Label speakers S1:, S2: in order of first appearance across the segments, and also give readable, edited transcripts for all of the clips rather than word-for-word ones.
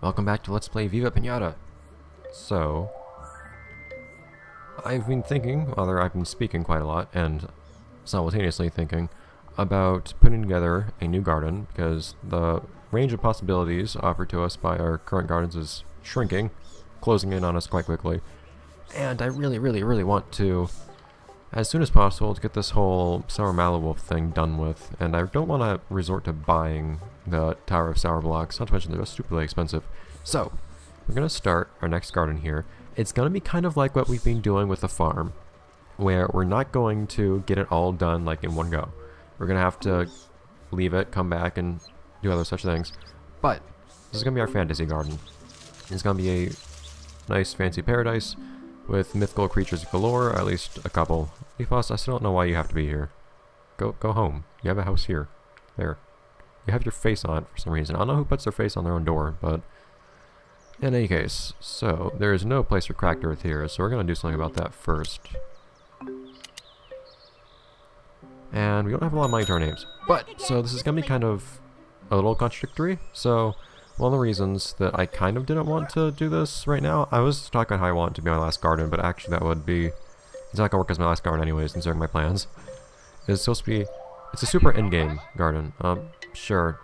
S1: Welcome back to Let's Play Viva Piñata. So, I've been thinking, rather I've been speaking quite a lot, and simultaneously thinking, about putting together a new garden, because the range of possibilities offered to us by our current gardens is shrinking, closing in on us quite quickly, and I really want to, as soon as possible, to get this whole Sour Malawolf thing done with, and I don't want to resort to buying the Tower of Sour Blocks, not to mention they're just stupidly expensive. So, we're going to start our next garden here. It's going to be kind of like what we've been doing with the farm, where we're not going to get it all done like in one go. We're going to have to leave it, come back, and do other such things. But, this is going to be our fantasy garden. It's going to be a nice fancy paradise with mythical creatures galore, or at least a couple. Ethos, I still don't know why you have to be here. Go home. You have a house here. There. You have your face on it for some reason. I don't know who puts their face on their own door, but in any case, so there is no place for cracked earth here, so we're going to do something about that first. And we don't have a lot of money to our names. But, so this is going to be kind of a little contradictory. So, one of the reasons that I kind of didn't want to do this right now, I was talking how I want it to be my last garden, but actually that would be, it's not going to work as my last garden anyways, considering my plans. It's supposed to be, it's a super in-game garden. Sure.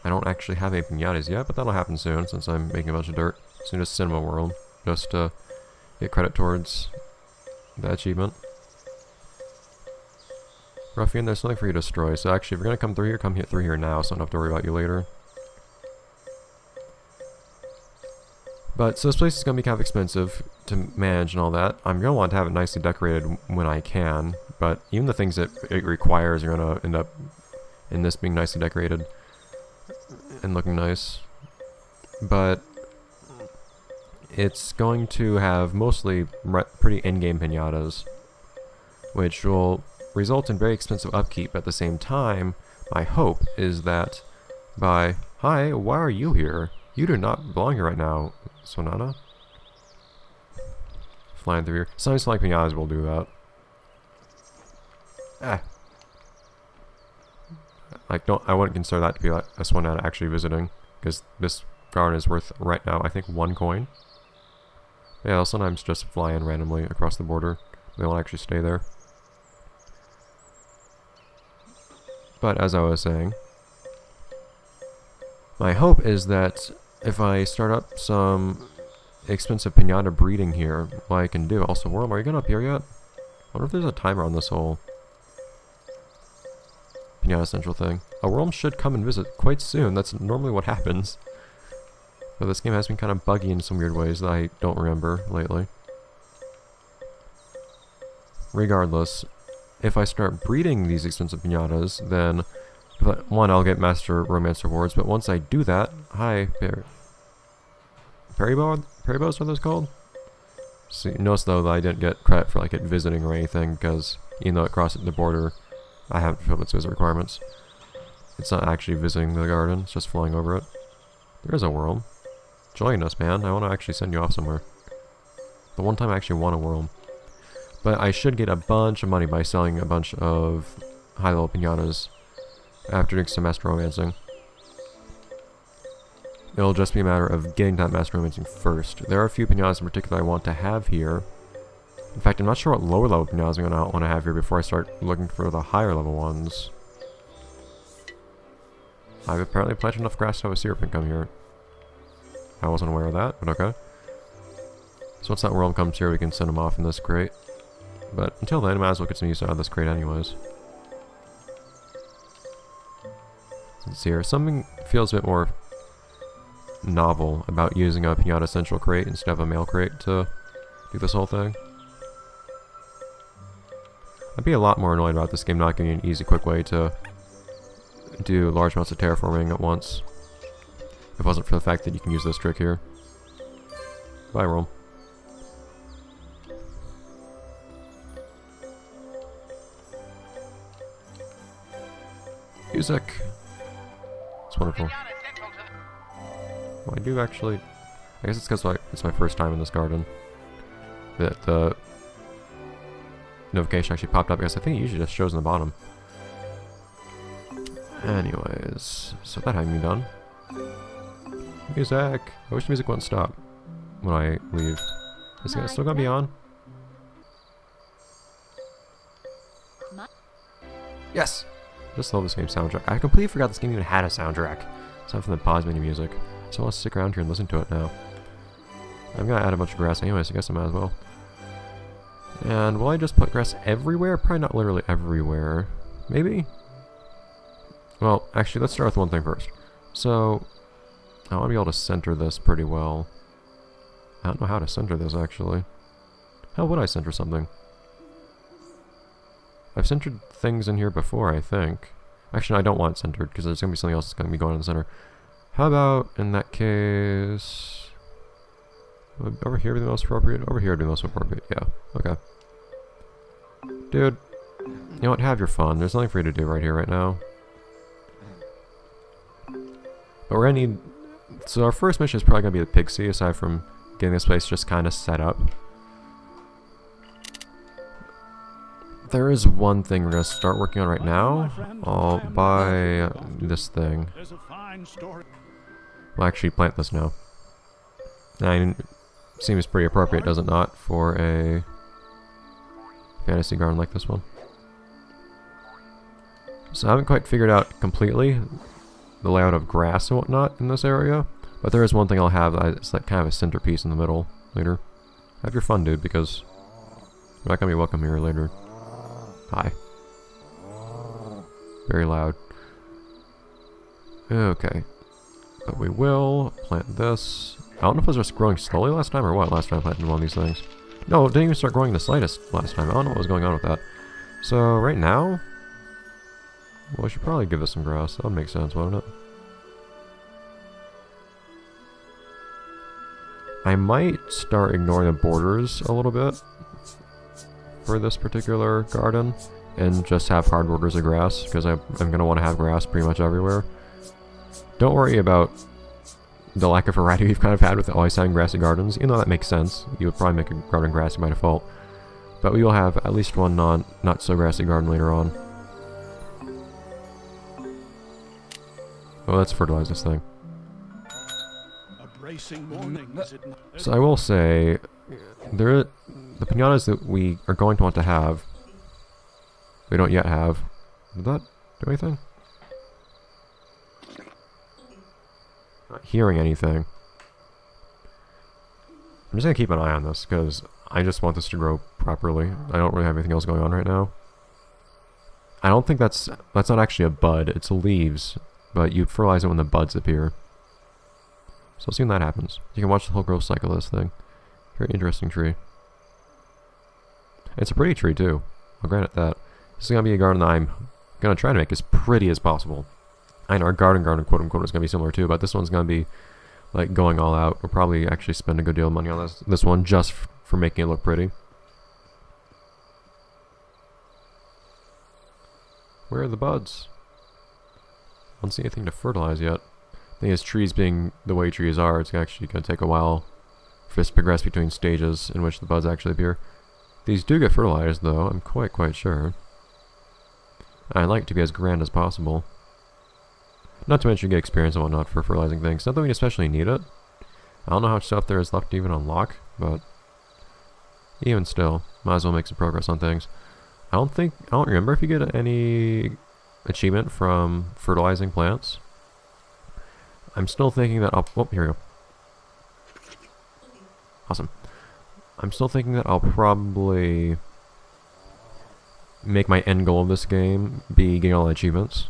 S1: I don't actually have any piñatas yet, but that'll happen soon since I'm making a bunch of dirt. Soon as Cinema World, just to get credit towards that achievement. Ruffian, there's something for you to destroy, so actually if you're going to come through here, come through here now, so I don't have to worry about you later. But, so this place is going to be kind of expensive to manage and all that. I'm going to want to have it nicely decorated when I can, but even the things that it requires are going to end up in this being nicely decorated and looking nice. But it's going to have mostly pretty in-game piñatas, which will result in very expensive upkeep. At the same time, my hope is that by... Hi, why are you here? You do not belong here right now, Sonata. Flying through here. Sometimes like piñatas will do that. I wouldn't consider that to be like a Sonata actually visiting, because this garden is worth right now, I think, 1 coin. Yeah, they'll sometimes just fly in randomly across the border. They won't actually stay there. But as I was saying, my hope is that if I start up some expensive piñata breeding here, what I can do. Also, Worm, are you going up here yet? I wonder if there's a timer on this whole Piñata Central thing. A worm should come and visit quite soon. That's normally what happens. But this game has been kind of buggy in some weird ways that I don't remember lately. Regardless, if I start breeding these expensive piñatas, then one, I'll get Master Romance rewards, but once I do that... Hi, Peribos are those called? See, notice though that I didn't get credit for like it visiting or anything, because even though it crossed the border, I haven't fulfilled its visit requirements. It's not actually visiting the garden, it's just flying over it. There's a worm. Join us, man. I want to actually send you off somewhere. The one time I actually want a worm. But I should get a bunch of money by selling a bunch of high-level piñatas after doing some Master Romancing. It'll just be a matter of getting that Master Romancing first. There are a few piñatas in particular I want to have here. In fact, I'm not sure what lower level piñatas I'm going to want to have here before I start looking for the higher level ones. I've apparently planted enough grass to have a syruping come here. I wasn't aware of that, but okay. So once that worm comes here, we can send him off in this crate. But until then, I might as well get some use out of this crate anyways. Let's see here. Something feels a bit more novel about using a Piñata Central crate instead of a mail crate to do this whole thing. I'd be a lot more annoyed about this game not getting an easy, quick way to do large amounts of terraforming at once. If it wasn't for the fact that you can use this trick here. Bye, Rome. Music. It's wonderful. Well, I do actually... I guess it's because it's my first time in this garden that the notification actually popped up, because I think it usually just shows in the bottom. Anyways, so that having been done. Music! I wish the music wouldn't stop when I leave. Is it still gonna be on? Yes! Just love this game's soundtrack. I completely forgot this game even had a soundtrack. Aside from the pause menu music. So I want to stick around here and listen to it now. I'm gonna add a bunch of grass anyway, so I guess I might as well. And will I just put grass everywhere? Probably not literally everywhere. Maybe? Well, actually, let's start with one thing first. So, I want to be able to center this pretty well. I don't know how to center this, actually. How would I center something? I've centered things in here before, I think. Actually, no, I don't want it centered, because there's going to be something else that's going to be going in the center. How about, in that case... Would over here be the most appropriate? Over here would be the most appropriate, yeah. Okay. Dude, you know what, have your fun. There's nothing for you to do right here, right now. But we're gonna need... So our first mission is probably gonna be the Pixie, aside from getting this place just kind of set up. There is one thing we're gonna start working on right now. I'll buy this thing. We'll actually plant this now. Seems pretty appropriate, does it not, for a fantasy garden like this one. So I haven't quite figured out completely the layout of grass and whatnot in this area, but there is one thing I'll have. It's like kind of a centerpiece in the middle later. Have your fun, dude, because you're not gonna be welcome here later. Hi. Very loud. Okay. But we will plant this. I don't know if it was just growing slowly last time or what last time I planted one of these things. No, it didn't even start growing the slightest last time. I don't know what was going on with that. So, right now... Well, I should probably give this some grass. That would make sense, wouldn't it? I might start ignoring the borders a little bit for this particular garden and just have hard borders of grass, because I'm going to want to have grass pretty much everywhere. Don't worry about the lack of variety we've kind of had with always having grassy gardens, even though that makes sense. You would probably make a garden grassy by default. But we will have at least one not so grassy garden later on. Well, let's fertilize this thing. So I will say, the piñatas that we are going to want to have, we don't yet have. Did that do anything? Not hearing anything. I'm just gonna keep an eye on this because I just want this to grow properly. I don't really have anything else going on right now. I don't think that's not actually a bud, it's leaves, but you fertilize it when the buds appear. So we'll see when that happens. You can watch the whole growth cycle of this thing. Very interesting tree. It's a pretty tree too. I'll grant it that. This is gonna be a garden that I'm gonna try to make as pretty as possible. I know our garden quote unquote is gonna be similar too, but this one's gonna be like going all out. We'll probably actually spend a good deal of money on this one just for making it look pretty. Where are the buds? I don't see anything to fertilize yet. The thing is, trees being the way trees are, it's actually going to take a while for this to progress between stages in which the buds actually appear. These do get fertilized though, I'm quite sure. I'd like it to be as grand as possible. Not to mention you get experience and whatnot for fertilizing things. Not that we especially need it. I don't know how much stuff there is left to even unlock, but even still, might as well make some progress on things. I don't remember if you get any achievement from fertilizing plants. I'm still thinking that oh, here we go. Awesome. I'm still thinking that I'll probably make my end goal of this game be getting all the achievements.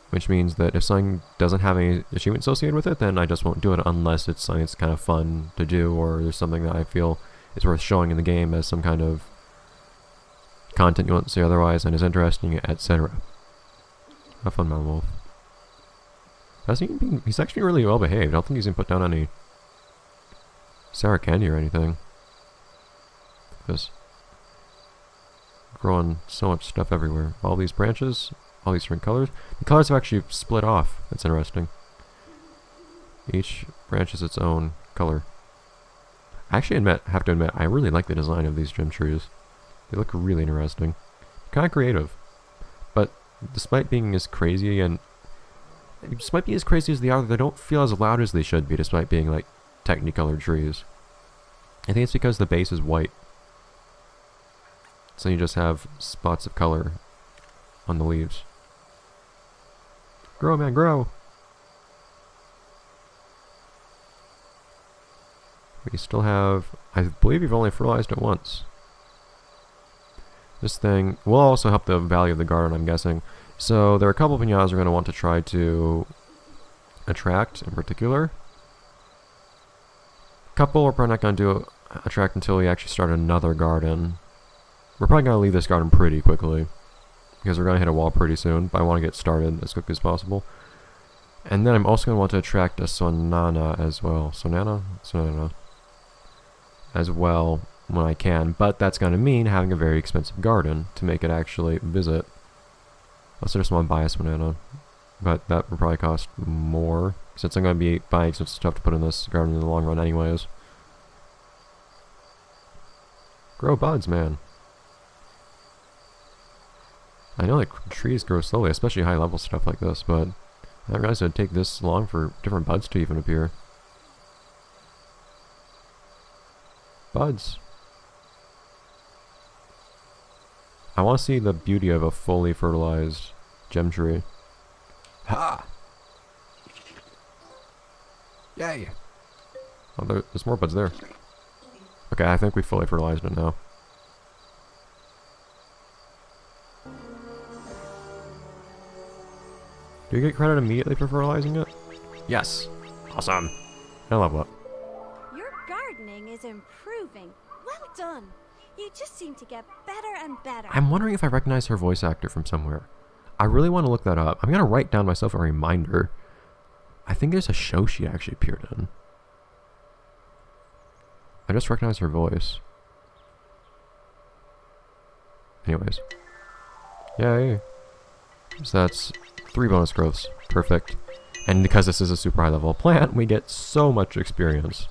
S1: Which means that if something doesn't have any achievement associated with it, then I just won't do it unless it's something that's kind of fun to do, or there's something that I feel is worth showing in the game as some kind of content you won't see otherwise and is interesting, etc. Have fun, Mountain Wolf. He's actually really well behaved. I don't think he's gonna put down any sour candy or anything. Just growing so much stuff everywhere. All these branches, all these different colors. The colors have actually split off. That's interesting. Each branch is its own color. I actually have to admit, I really like the design of these gem trees. They look really interesting. Kind of creative. despite being as crazy and despite being as crazy as they are, they don't feel as loud as they should be, despite being like technicolored trees. I think it's because the base is white, so you just have spots of color on the leaves. Grow, man, grow! We still have, I believe you've only fertilized it once. This thing will also help the value of the garden, I'm guessing. So there are a couple of piñatas we're going to want to try to attract in particular. A couple we're probably not going to attract until we actually start another garden. We're probably going to leave this garden pretty quickly, because we're going to hit a wall pretty soon, but I want to get started as quickly as possible. And then I'm also going to want to attract a sonana as well. Sonana as well when I can, but that's going to mean having a very expensive garden to make it actually visit. Unless I just want to buy a sonana, but that would probably cost more, since I'm going to be buying expensive stuff to put in this garden in the long run anyways. Grow buds, man. I know like trees grow slowly, especially high level stuff like this, but I didn't realize it would take this long for different buds to even appear. Buds. I want to see the beauty of a fully fertilized gem tree. Ha! Yay! Oh, there's more buds there. Okay, I think we fully fertilized it now. Do you get credit immediately for fertilizing it? Yes! Awesome! I level up.
S2: Your gardening is improving. Well done. You just seem to get better and better.
S1: I'm wondering if I recognize her voice actor from somewhere. I really want to look that up. I'm going to write down myself a reminder. I think there's a show she actually appeared in. I just recognize her voice. Anyways. Yay. So that's 3 bonus growths. Perfect. And because this is a super high level plant, we get so much experience.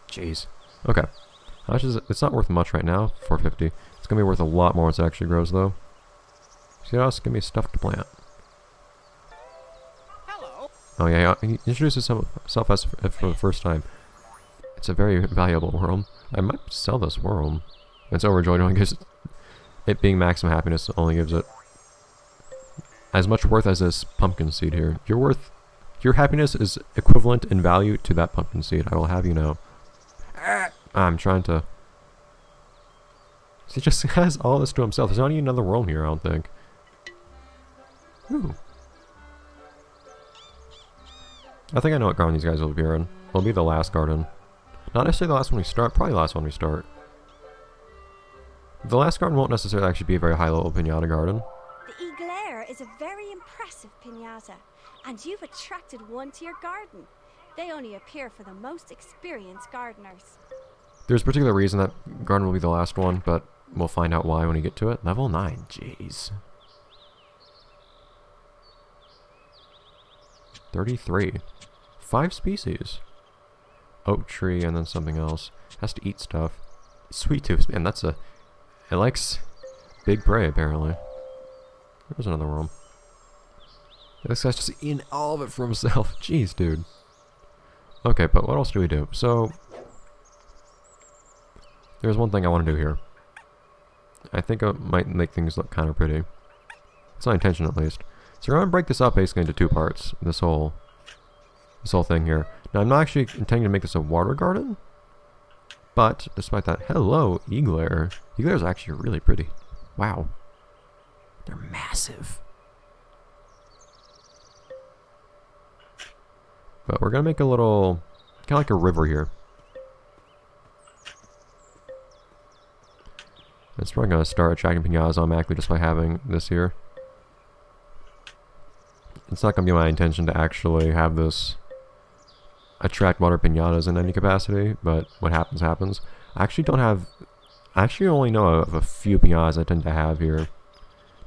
S1: Jeez. Okay. How much is it? It's not worth much right now. 450. It's going to be worth a lot more once it actually grows, though. See what else? Give me stuff to plant.
S3: Hello.
S1: Oh yeah, he introduces himself as for the first time. It's a very valuable worm. I might sell this worm. It's overjoyed only because it being maximum happiness only gives it as much worth as this pumpkin seed here. Your happiness is equivalent in value to that pumpkin seed. I will have you know. I'm trying to... He just has all this to himself. There's not even another worm here, I don't think. Ooh. I think I know what garden these guys will appear in. It'll be the last garden. Not necessarily the last one we start, probably the last one we start. The last garden won't necessarily actually be a very high level piñata garden.
S2: The Eclair is a very impressive piñata, and you've attracted one to your garden. They only appear for the most experienced gardeners.
S1: There's a particular reason that garden will be the last one, but we'll find out why when we get to it. Level 9, jeez. 33. 5 species. Oak tree and then something else. Has to eat stuff. Sweet tooth, man, that's a... It likes big prey, apparently. There's another worm. This guy's just eating all of it for himself. Jeez, dude. Okay, but what else do we do? So... There's one thing I want to do here. I think it might make things look kind of pretty. It's my intention, at least. So we're going to break this up basically into 2 parts. This whole thing here. Now, I'm not actually intending to make this a water garden. But, despite that, hello, Eglair. Eglair's actually really pretty. Wow. They're massive. But we're going to make a little, kind of like a river here. It's probably going to start attracting piñatas automatically just by having this here. It's not going to be my intention to actually have this attract water piñatas in any capacity, but what happens happens. I actually only know of a few piñatas I tend to have here.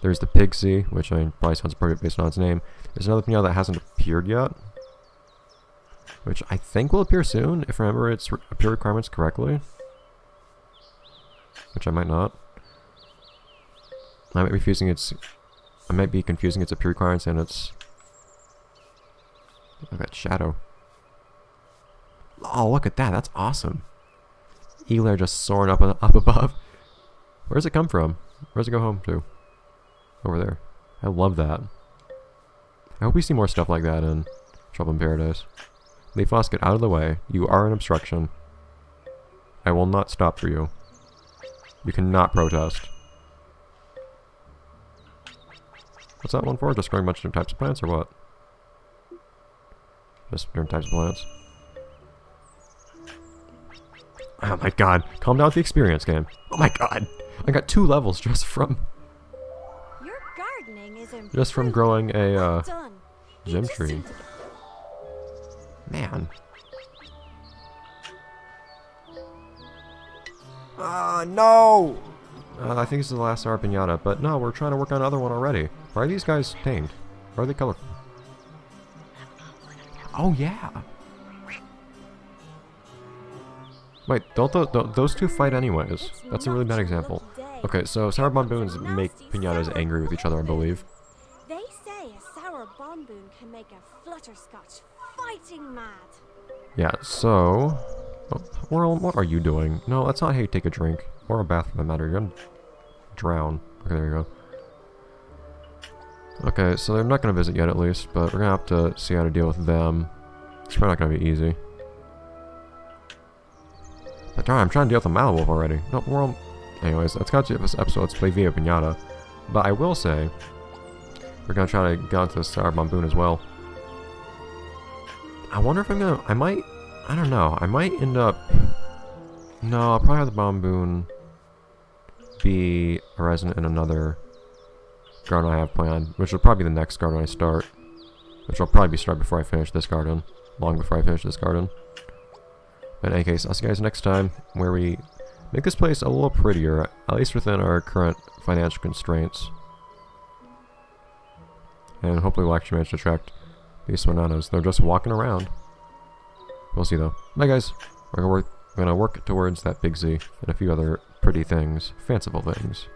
S1: There's the Pixie, which I mean, probably sounds appropriate based on its name. There's another piñata that hasn't appeared yet, which I think will appear soon, if I remember its appear requirements correctly. Which I might not. I might be fusing its might be confusing its appearance and its... Look at that shadow. Oh, look at that. That's awesome. Eagle air just soaring up above. Where does it come from? Where does it go home to? Over there. I love that. I hope we see more stuff like that in Trouble in Paradise. Leaf Lost, get out of the way. You are an obstruction. I will not stop for you. You cannot protest. What's that one for? Just growing a bunch of different types of plants or what? Just different types of plants. Oh my god. Calm down with the experience game. Oh my god. I got 2 levels just from...
S2: Your gardening is
S1: Just from growing a
S2: well done. You
S1: gem
S2: just
S1: tree.
S2: seem to-
S1: Man. No! I think this is the last Sour Piñata, but no, we're trying to work on another one already. Why are these guys tamed? Why are they colorful? Oh, yeah! Wait, don't those two fight anyways? That's a really bad example. Okay, so sour bonboons make piñatas angry with each other, I believe.
S2: They say a sour bonbon can make a flutterscotch fighting mad.
S1: Yeah, so... Oh, Whirl, what are you doing? No, that's not how you take a drink. Or a bath for that matter. You're gonna drown. Okay, there you go. Okay, so they're not gonna visit yet at least, but we're gonna have to see how to deal with them. It's probably not gonna be easy. But darn, I'm trying to deal with the Malwolf already. No, Whirl... Anyways, that's got to this episode. Let's play Viva Piñata. But I will say, we're gonna try to get onto the Sour Bonboon as well. I wonder if I'm gonna... I don't know. I might end up... No, I'll probably have the Bonboon be a resident in another garden I have planned, which will probably be the next garden I start. Which will probably be start before I finish this garden. Long before I finish this garden. But in any case, I'll see you guys next time, where we make this place a little prettier, at least within our current financial constraints. And hopefully we'll actually manage to attract these bananas. They're just walking around. We'll see though. Bye guys. We're gonna work towards that big Z and a few other pretty things, fanciful things.